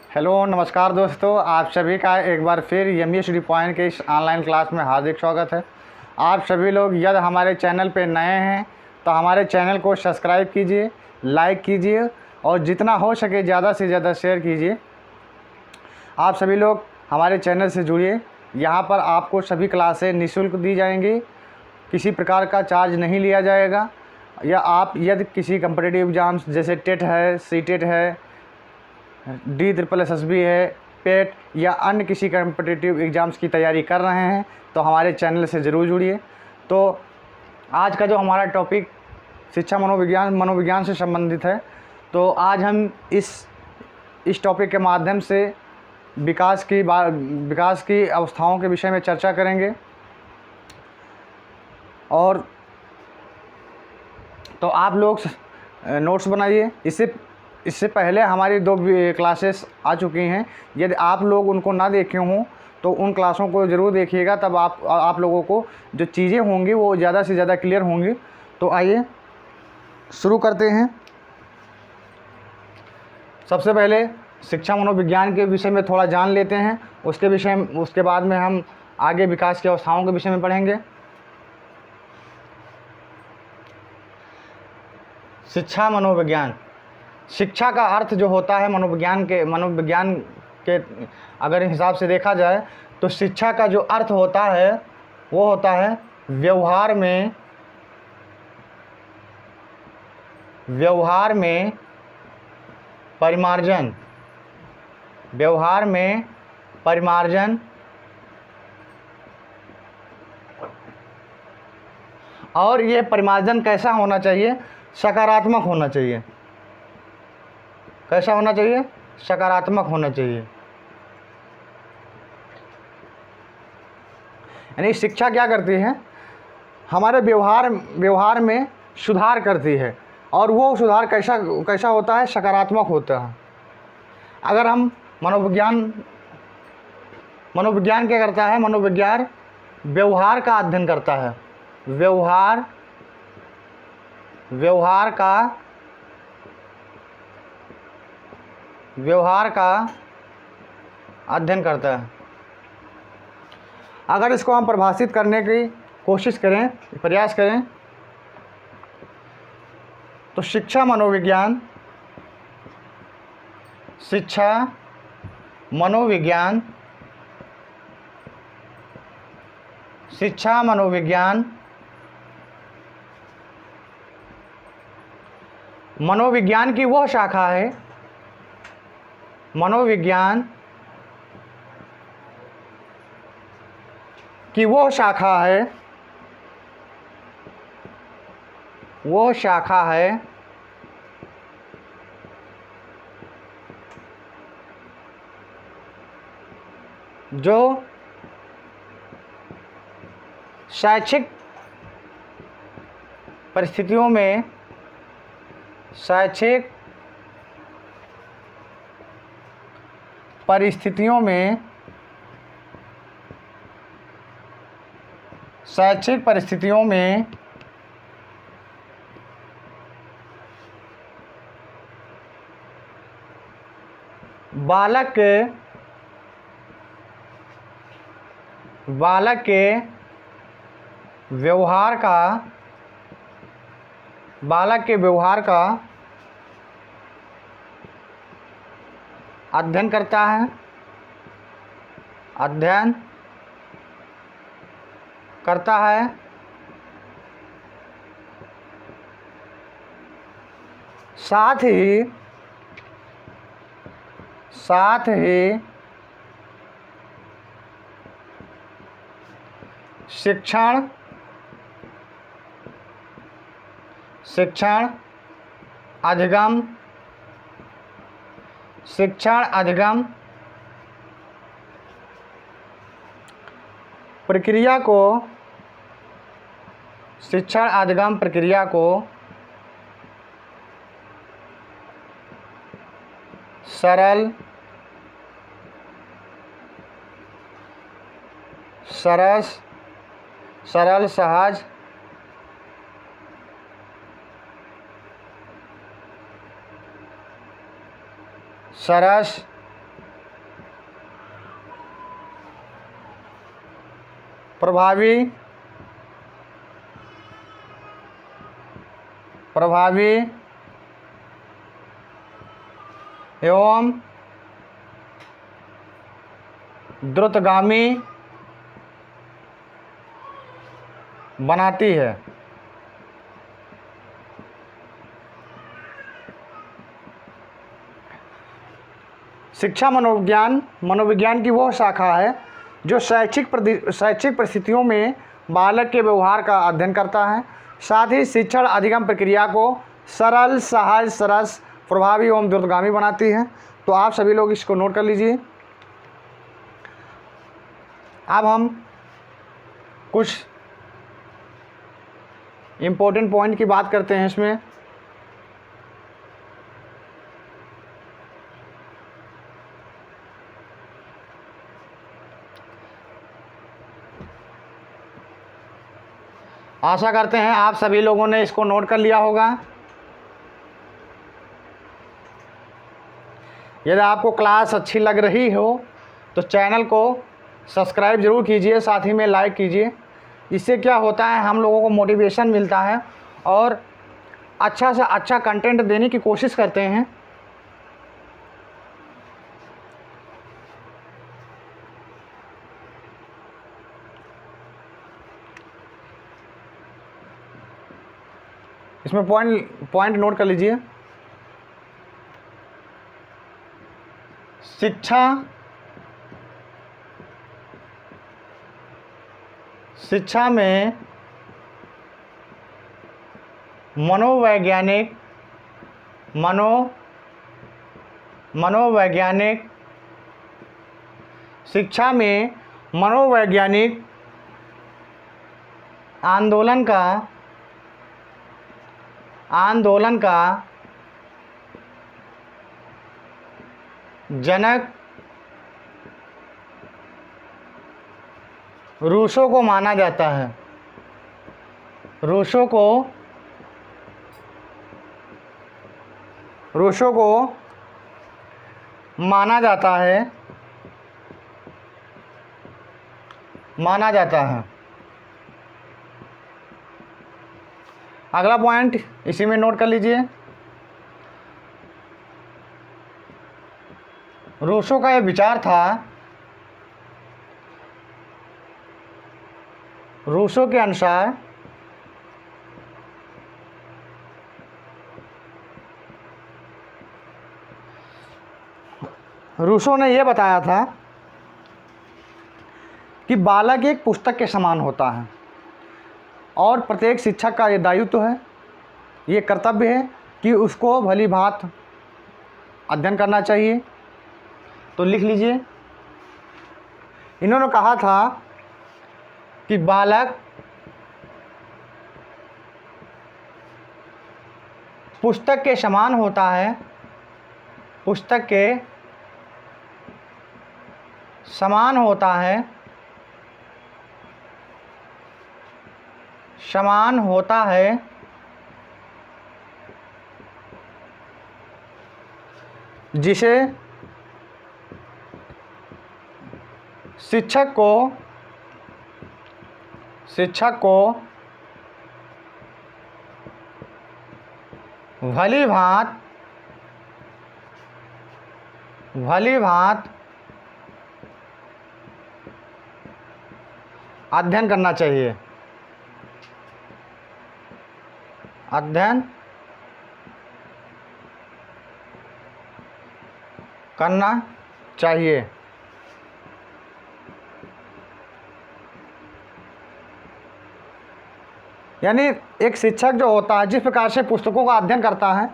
Hello नमस्कार दोस्तों, आप सभी का एक बार फिर यमी स्टडी पॉइंट के इस ऑनलाइन क्लास में हार्दिक स्वागत है। आप सभी लोग यदि हमारे चैनल पे नए हैं तो हमारे चैनल को सब्सक्राइब कीजिए, लाइक कीजिए और जितना हो सके ज़्यादा से ज़्यादा शेयर कीजिए। आप सभी लोग हमारे चैनल से जुड़िए। यहाँ पर आपको सभी क्लासें निःशुल्क दी जाएंगी, किसी प्रकार का चार्ज नहीं लिया जाएगा। या आप यदि किसी कम्पिटिटिव एग्ज़ाम्स जैसे टेट है, सीटेट है, DSSB है, पेट या अन्य किसी कम्पिटिटिव एग्ज़ाम्स की तैयारी कर रहे हैं तो हमारे चैनल से ज़रूर जुड़िए। तो आज का जो हमारा टॉपिक शिक्षा मनोविज्ञान से संबंधित है। तो आज हम इस टॉपिक के माध्यम से विकास की अवस्थाओं के विषय में चर्चा करेंगे। और तो आप लोग नोट्स बनाइए। इससे पहले हमारी 2 क्लासेस आ चुकी हैं। यदि आप लोग उनको ना देखे हों तो उन क्लासों को ज़रूर देखिएगा, तब आप लोगों को जो चीज़ें होंगी वो ज़्यादा से ज़्यादा क्लियर होंगी। तो आइए शुरू करते हैं। सबसे पहले शिक्षा मनोविज्ञान के विषय में थोड़ा जान लेते हैं। उसके बाद में हम आगे विकास की अवस्थाओं के विषय में पढ़ेंगे। शिक्षा मनोविज्ञान, शिक्षा का अर्थ जो होता है मनोविज्ञान के अगर हिसाब से देखा जाए तो शिक्षा का जो अर्थ होता है वो होता है व्यवहार में परिमार्जन और ये परिमार्जन कैसा होना चाहिए? सकारात्मक होना चाहिए। कैसा होना चाहिए? सकारात्मक होना चाहिए। यानी शिक्षा क्या करती है? हमारे व्यवहार में सुधार करती है। और वो सुधार कैसा होता है? सकारात्मक होता है। अगर हम मनोविज्ञान क्या करता है? मनोविज्ञान व्यवहार का अध्ययन करता है। व्यवहार का अध्ययन करता है। अगर इसको हम परिभाषित करने की प्रयास करें तो शिक्षा मनोविज्ञान मनोविज्ञान की वह शाखा है जो शैक्षिक परिस्थितियों में बालक के व्यवहार का अध्ययन करता है। साथ ही शिक्षण अधिगम प्रक्रिया को सरल सहज सरस प्रभावी एवं द्रुतगामी बनाती है। शिक्षा मनोविज्ञान की वह शाखा है जो शैक्षिक परिस्थितियों में बालक के व्यवहार का अध्ययन करता है, साथ ही शिक्षण अधिगम प्रक्रिया को सरल, सहज, सरस, प्रभावी एवं द्रुतगामी बनाती है। तो आप सभी लोग इसको नोट कर लीजिए। अब हम कुछ इम्पोर्टेंट पॉइंट की बात करते हैं इसमें। आशा करते हैं आप सभी लोगों ने इसको नोट कर लिया होगा। यदि आपको क्लास अच्छी लग रही हो तो चैनल को सब्सक्राइब ज़रूर कीजिए, साथ ही में लाइक कीजिए। इससे क्या होता है, हम लोगों को मोटिवेशन मिलता है और अच्छा से अच्छा कंटेंट देने की कोशिश करते हैं। इसमें पॉइंट नोट कर लीजिए। शिक्षा में मनोवैज्ञानिक शिक्षा में मनोवैज्ञानिक आंदोलन का जनक रूसो को माना जाता है। रूसो को माना जाता है। अगला पॉइंट इसी में नोट कर लीजिए। रूसो का यह विचार था, रूसो के अनुसार रूसो ने यह बताया था कि बालक एक पुस्तक के समान होता है और प्रत्येक शिक्षक का ये दायित्व है, ये कर्तव्य है कि उसको भली भांति अध्ययन करना चाहिए। तो लिख लीजिए, इन्होंने कहा था कि बालक पुस्तक के समान होता है, पुस्तक के समान होता है, जिसे शिक्षक को भली भांति अध्ययन करना चाहिए। अध्ययन करना चाहिए। यानी एक शिक्षक जो होता है, जिस प्रकार से पुस्तकों का अध्ययन करता है,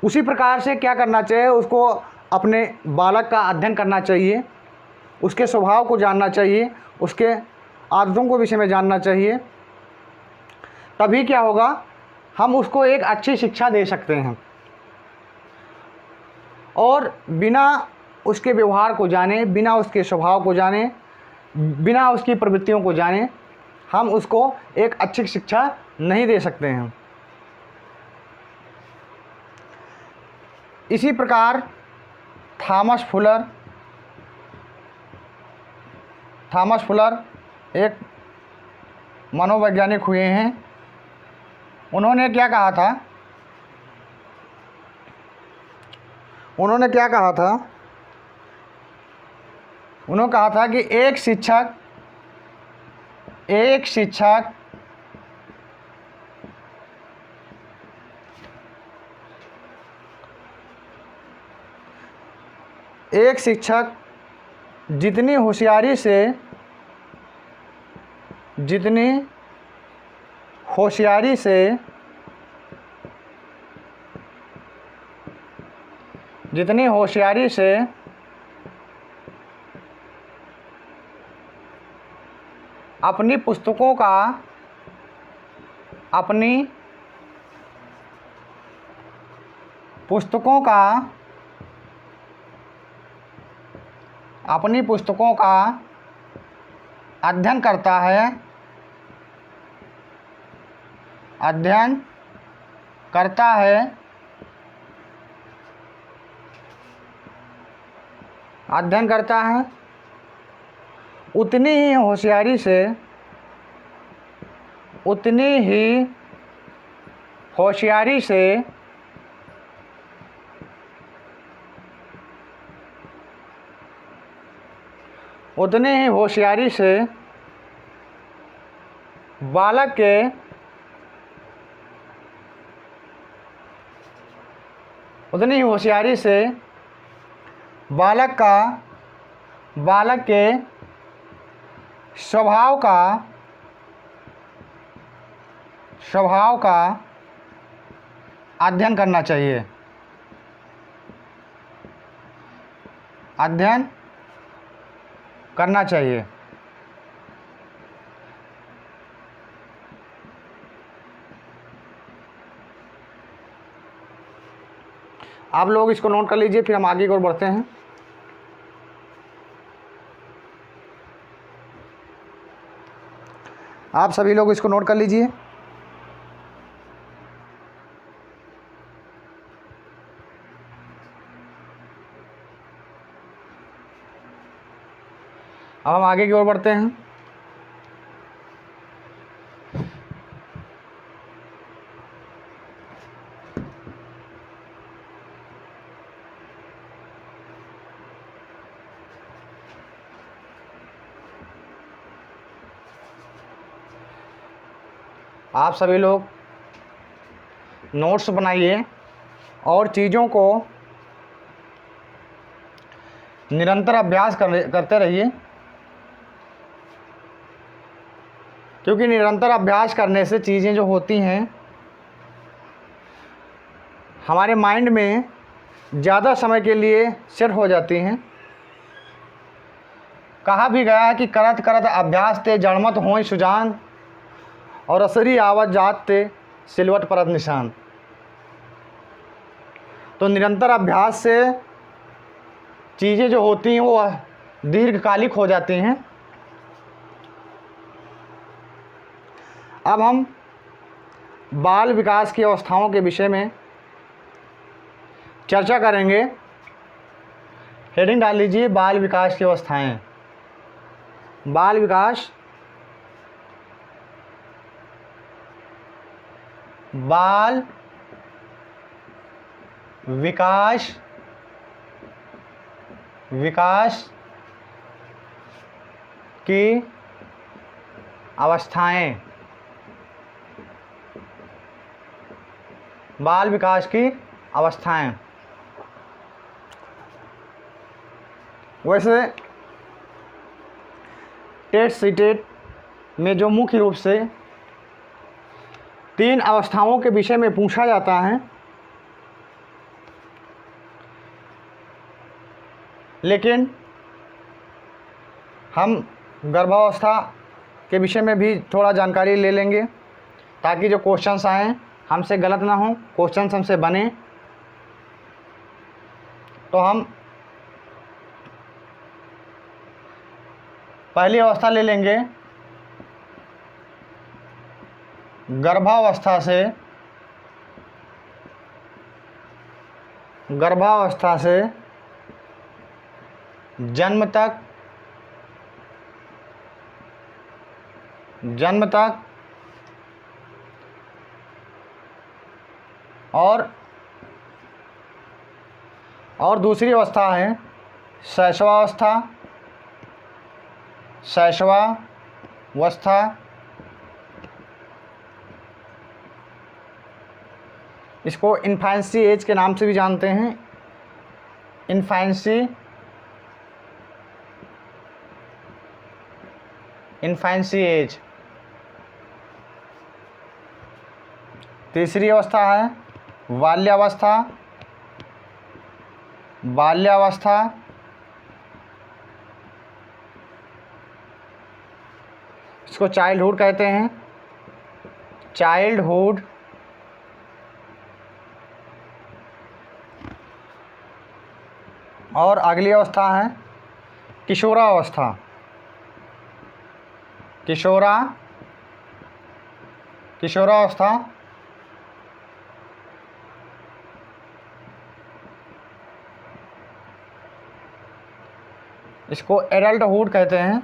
उसी प्रकार से क्या करना चाहिए, उसको अपने बालक का अध्ययन करना चाहिए, उसके स्वभाव को जानना चाहिए, उसके आदतों को विषय में जानना चाहिए। तभी क्या होगा, हम उसको एक अच्छी शिक्षा दे सकते हैं। और बिना उसके व्यवहार को जाने, बिना उसके स्वभाव को जाने, बिना उसकी प्रवृत्तियों को जाने, हम उसको एक अच्छी शिक्षा नहीं दे सकते हैं। इसी प्रकार थॉमस फुलर एक मनोवैज्ञानिक हुए हैं। उन्होंने क्या कहा था, उन्होंने कहा था कि एक शिक्षक एक शिक्षक जितनी होशियारी से अपनी पुस्तकों का अध्ययन करता है उतनी ही होशियारी से बालक के स्वभाव का अध्ययन करना चाहिए। आप लोग इसको नोट कर लीजिए, फिर हम आगे की ओर बढ़ते हैं। आप सभी लोग इसको नोट कर लीजिए। अब हम आगे की ओर बढ़ते हैं। आप सभी लोग नोट्स बनाइए और चीज़ों को निरंतर अभ्यास करते रहिए, क्योंकि निरंतर अभ्यास करने से चीज़ें जो होती हैं हमारे माइंड में ज़्यादा समय के लिए सेट हो जाती हैं। कहा भी गया है कि करत करत अभ्यास ते जड़मत होय सुजान, और असरी आवाज़ जात ते सिलवट परत निशान। तो निरंतर अभ्यास से चीज़ें जो होती हैं वो दीर्घकालिक हो जाती हैं। अब हम बाल विकास की अवस्थाओं के विषय में चर्चा करेंगे। हेडिंग डाल लीजिए, बाल विकास की अवस्थाएं। बाल विकास की अवस्थाएं। बाल विकास की अवस्थाएं। वैसे टेट सीटेट में जो मुख्य रूप से 3 अवस्थाओं के विषय में पूछा जाता है, लेकिन हम गर्भावस्था के विषय में भी थोड़ा जानकारी ले लेंगे, ताकि जो क्वेश्चंस आएँ हमसे गलत ना हो, क्वेश्चंस हमसे बने। तो हम पहली अवस्था ले लेंगे, गर्भावस्था से जन्म तक जन्म तक और दूसरी अवस्था है शैशवावस्था। शैशवावस्था इसको इन्फेंसी एज के नाम से भी जानते हैं। Infancy age. तीसरी अवस्था है बाल्यावस्था। इसको चाइल्डहुड कहते हैं। चाइल्डहुड। और अगली अवस्था है किशोरावस्था। किशोरावस्था इसको एडल्टहुड कहते हैं।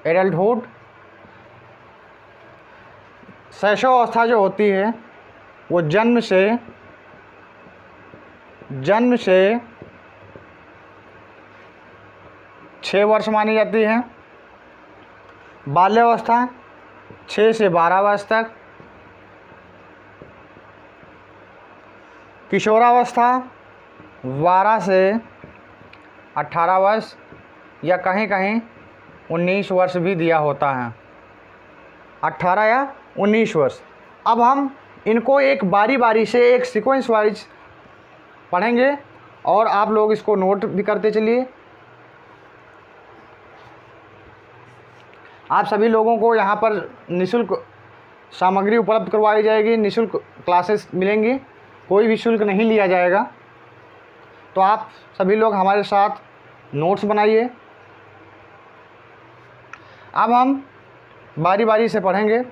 एडल्टहुड। शैशवावस्था जो होती है वो जन्म से 6 वर्ष मानी जाती है। बाल्यावस्था 6 से 12 वर्ष तक। किशोरावस्था 12 से 18 वर्ष या कहीं कहीं 19 वर्ष भी दिया होता है। 18 या 19 वर्ष। अब हम इनको एक बारी बारी से एक सीक्वेंस वाइज पढ़ेंगे और आप लोग इसको नोट भी करते चलिए। आप सभी लोगों को यहाँ पर निःशुल्क सामग्री उपलब्ध करवाई जाएगी, निःशुल्क क्लासेस मिलेंगी, कोई भी शुल्क नहीं लिया जाएगा। तो आप सभी लोग हमारे साथ नोट्स बनाइए। अब हम बारी बारी से पढ़ेंगे।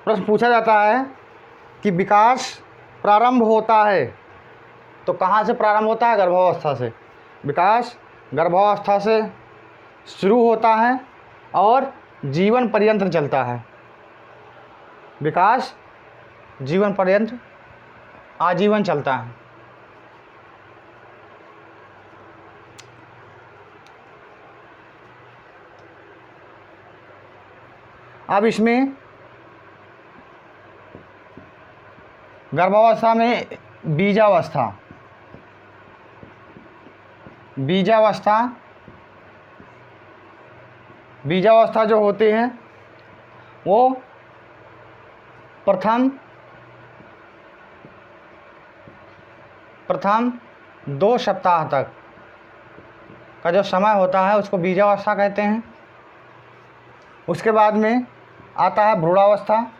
प्रश्न पूछा जाता है कि विकास प्रारंभ होता है तो कहाँ से प्रारंभ होता है? गर्भावस्था से। विकास गर्भावस्था से शुरू होता है और जीवन पर्यंत चलता है। विकास जीवन पर्यंत आजीवन चलता है। अब इसमें गर्भावस्था में बीजावस्था जो होती है वो प्रथम 2 सप्ताह तक का जो समय होता है उसको बीजावस्था कहते हैं। उसके बाद में आता है भ्रूणावस्था।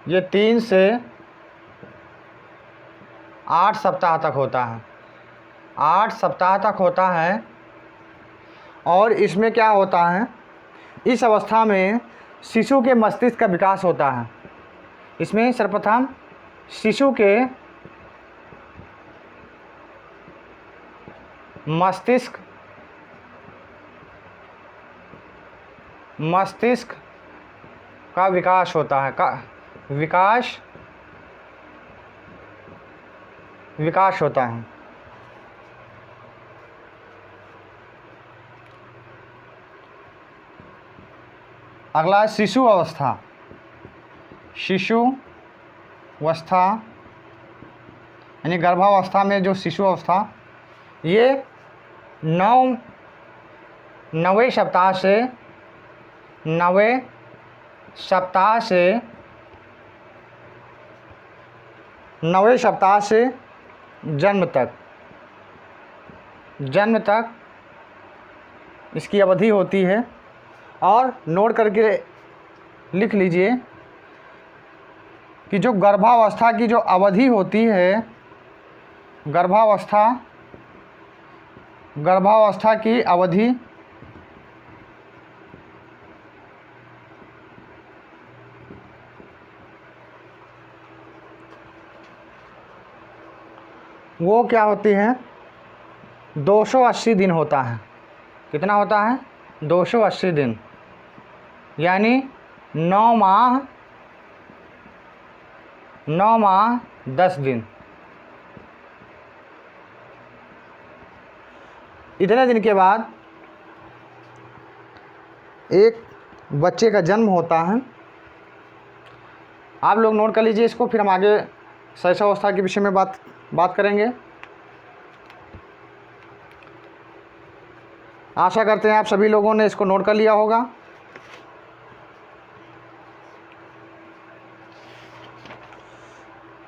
ये 3 से 8 सप्ताह तक होता है। 8 सप्ताह तक होता है। और इसमें क्या होता है, इस अवस्था में शिशु के मस्तिष्क का विकास होता है। इसमें सर्वप्रथम शिशु के मस्तिष्क का विकास होता है। विकास होता है। अगला शिशु अवस्था यानी गर्भावस्था में जो शिशु अवस्था, ये 9वें सप्ताह से 9वें सप्ताह से 9वें सप्ताह से जन्म तक इसकी अवधि होती है। और नोट करके लिख लीजिए कि जो गर्भावस्था की जो अवधि होती है, गर्भावस्था की अवधि वो क्या होती है, 280 दिन होता है। कितना होता है? 280 दिन, यानी 9 माह 10 दिन। इतने दिन के बाद एक बच्चे का जन्म होता है। आप लोग नोट कर लीजिए इसको, फिर हम आगे शैशवावस्था के विषय में बात करेंगे। आशा करते हैं आप सभी लोगों ने इसको नोट कर लिया होगा।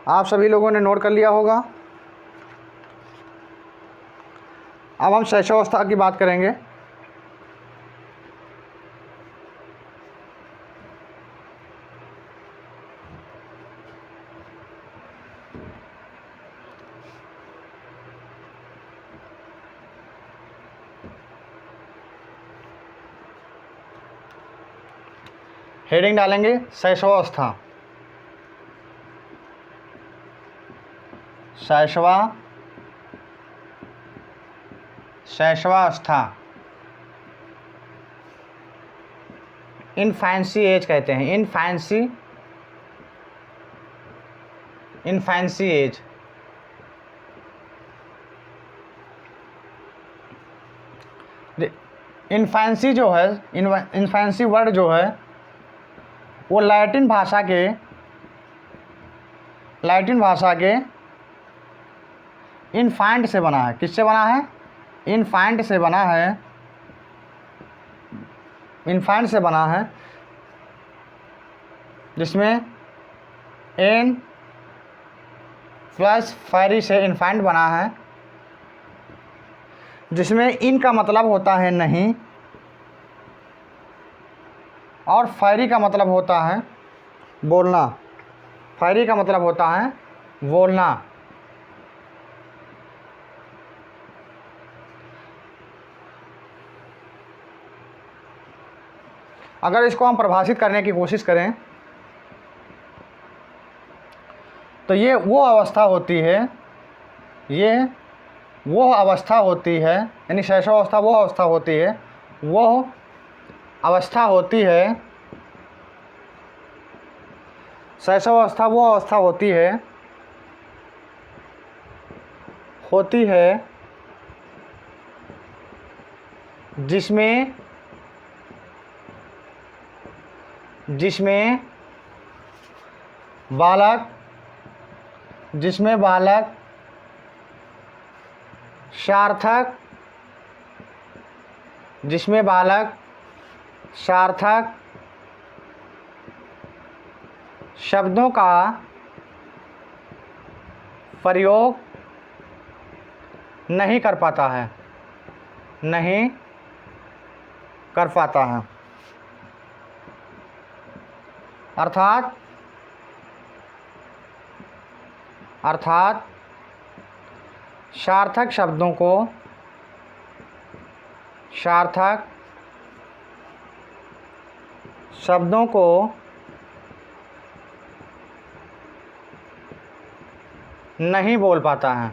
आप सभी लोगों ने नोट कर लिया होगा। अब हम शैशवावस्था की बात करेंगे। हेडिंग डालेंगे शैशवावस्था। शैशवावस्था इनफैंसी एज कहते हैं। इनफैंसी एज। इनफैंसी जो है, इनफैंसी वर्ड जो है वो लैटिन भाषा के इनफैंट से बना है। किससे बना है? इनफैंट से बना है। इनफैंट से बना है, जिसमें एन प्लस फैरी से इनफैंट बना है, जिसमें इन का मतलब होता है नहीं और फैरी का मतलब होता है बोलना। फैरी का मतलब होता है बोलना। अगर इसको हम परिभाषित करने की कोशिश करें तो ये वो अवस्था होती है, यानी शैशवावस्था वो अवस्था होती है, शैशवावस्था वो अवस्था होती है जिसमें बालक सार्थक शब्दों का प्रयोग नहीं कर पाता है। अर्थात सार्थक शब्दों को नहीं बोल पाता है।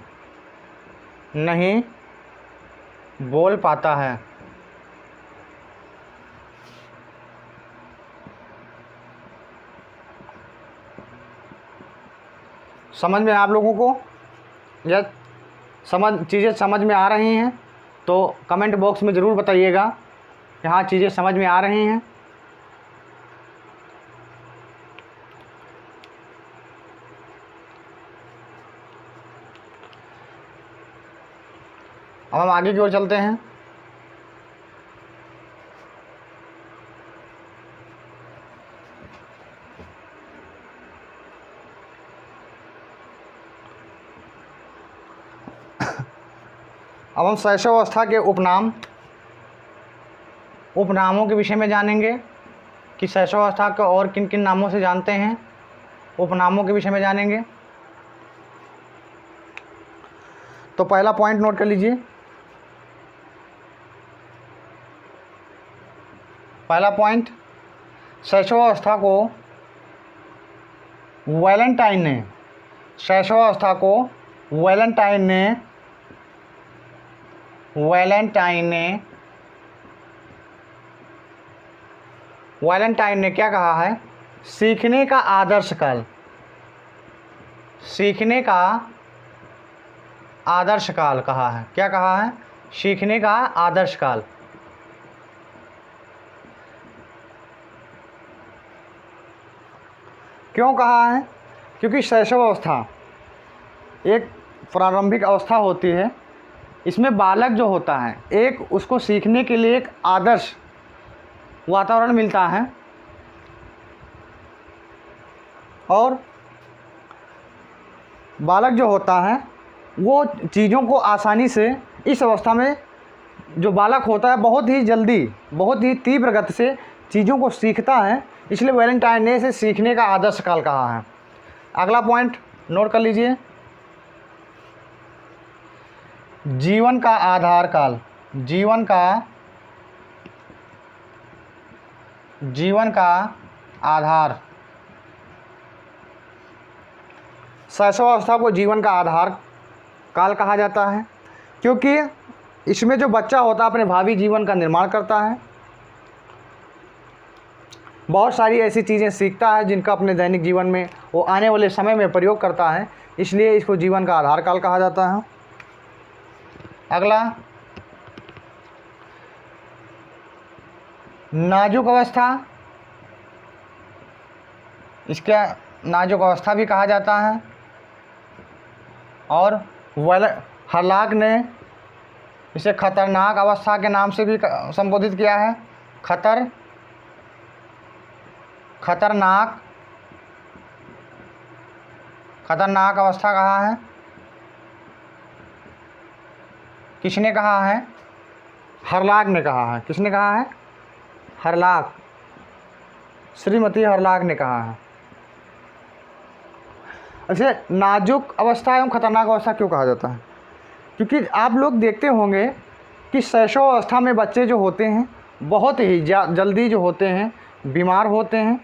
समझ में आप लोगों को या चीज़ें समझ में आ रही हैं तो कमेंट बॉक्स में ज़रूर बताइएगा कि हाँ चीज़ें समझ में आ रही हैं। अब हम आगे की ओर चलते हैं। अब हम शैशवावस्था के उपनामों के विषय में जानेंगे कि शैशवावस्था को और किन किन नामों से जानते हैं, उपनामों के विषय में जानेंगे। तो पहला पॉइंट नोट कर लीजिए। पहला पॉइंट, शैशवावस्था को वैलेंटाइन ने क्या कहा है? सीखने का आदर्श काल कहा है। क्या कहा है? सीखने का आदर्श काल। क्यों कहा है? क्योंकि शैशवावस्था एक प्रारंभिक अवस्था होती है। इसमें बालक जो होता है, एक उसको सीखने के लिए एक आदर्श वातावरण मिलता है और बालक जो होता है वो चीज़ों को आसानी से, इस अवस्था में जो बालक होता है बहुत ही जल्दी, बहुत ही तीव्र गति से चीज़ों को सीखता है। इसलिए वैलेंटाइन ने इसे सीखने का आदर्श काल कहा है। अगला पॉइंट नोट कर लीजिए, जीवन का आधार काल। जीवन का आधार, शैशवावस्था को जीवन का आधार काल कहा जाता है क्योंकि इसमें जो बच्चा होता है अपने भावी जीवन का निर्माण करता है, बहुत सारी ऐसी चीज़ें सीखता है जिनका अपने दैनिक जीवन में वो आने वाले समय में प्रयोग करता है, इसलिए इसको जीवन का आधार काल कहा जाता है। अगला, नाजुक अवस्था, इसका नाजुक अवस्था भी कहा जाता है। और हर्लॉक ने इसे खतरनाक अवस्था के नाम से भी संबोधित किया है। खतरनाक अवस्था कहा है। किसने कहा है? हर्लॉक ने कहा है। किसने कहा है? हर्लॉक, श्रीमती हर्लॉक ने कहा है। ऐसे नाजुक अवस्था एवं खतरनाक अवस्था क्यों कहा जाता है? क्योंकि आप लोग देखते होंगे कि शैशवावस्था में बच्चे जो होते हैं बहुत ही जल्दी जो होते हैं बीमार होते हैं।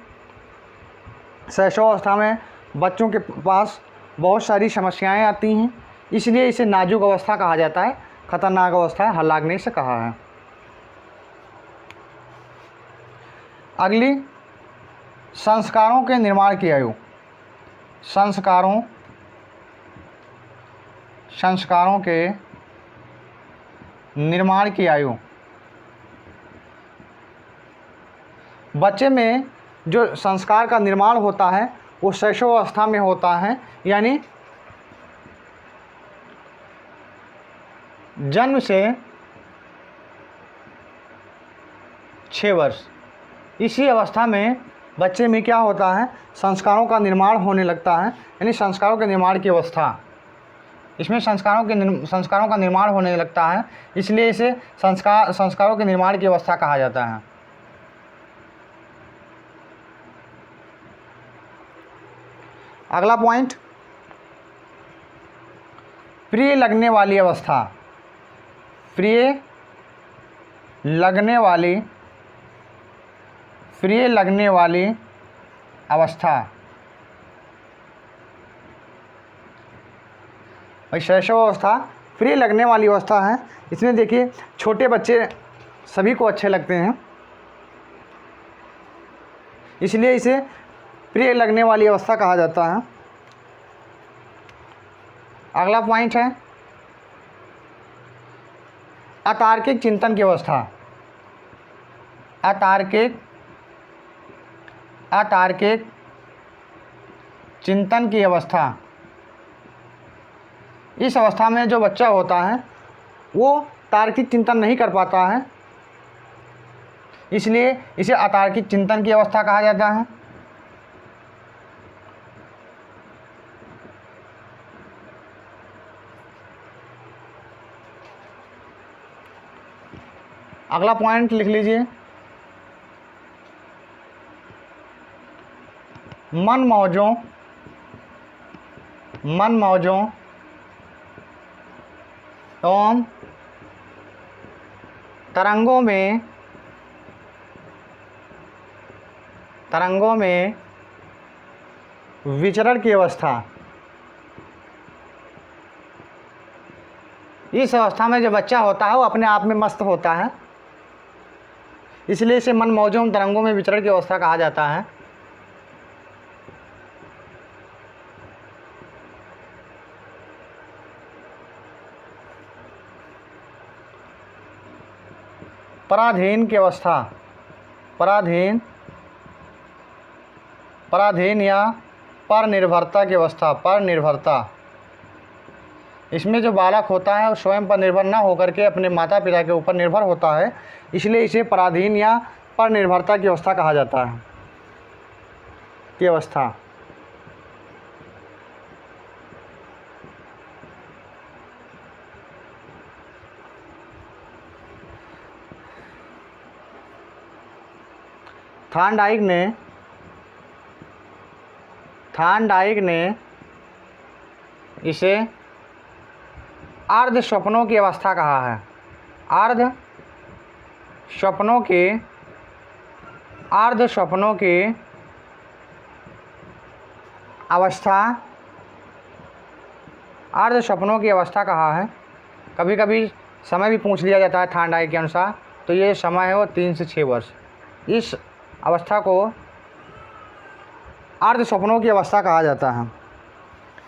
शैशवावस्था में बच्चों के पास बहुत सारी समस्याएं आती हैं, इसलिए इसे नाजुक अवस्था कहा जाता है। खतरनाक अवस्था हर्लॉक ने इसे कहा है। अगली, संस्कारों के निर्माण की आयु। संस्कारों के निर्माण की आयु, बच्चे में जो संस्कार का निर्माण होता है वो शैशवावस्था में होता है, यानी जन्म से 6 वर्ष, इसी अवस्था में बच्चे में क्या होता है? संस्कारों का निर्माण होने लगता है, यानी संस्कारों के निर्माण की अवस्था। इसमें संस्कारों का निर्माण होने लगता है, इसलिए इसे संस्कारों के निर्माण की अवस्था कहा जाता है। अगला पॉइंट, प्रिय लगने वाली अवस्था। प्रिय लगने वाली अवस्था, शैशवावस्था प्रिय लगने वाली अवस्था है। इसमें देखिए छोटे बच्चे सभी को अच्छे लगते हैं, इसलिए इसे प्रिय लगने वाली अवस्था कहा जाता है। अगला पॉइंट है अतार्किक चिंतन की अवस्था। अतार्किक चिंतन की अवस्था, इस अवस्था में जो बच्चा होता है वो तार्किक चिंतन नहीं कर पाता है, इसलिए इसे अतार्किक चिंतन की अवस्था कहा जाता है। अगला पॉइंट लिख लीजिए, मन मौजों एवं तरंगों में विचरण की अवस्था। इस अवस्था में जो बच्चा होता है वो अपने आप में मस्त होता है, इसलिए इसे मन मौजों तरंगों में विचरण की अवस्था कहा जाता है। पराधीन की अवस्था, पराधीन या परनिर्भरता की अवस्था। परनिर्भरता, इसमें जो बालक होता है वो स्वयं पर निर्भर ना होकर के अपने माता पिता के ऊपर निर्भर होता है, इसलिए इसे पराधीन या परनिर्भरता की अवस्था कहा जाता है। की अवस्था। थार्नडाइक ने इसे अर्ध स्वप्नों की अवस्था कहा है। अर्ध स्वप्नों की अवस्था कहा है। कभी कभी समय भी पूछ लिया जाता है थार्नडाइक के अनुसार, तो ये समय है वो 3 से 6 वर्ष। इस अवस्था को अर्ध स्वप्नों की अवस्था कहा जाता है।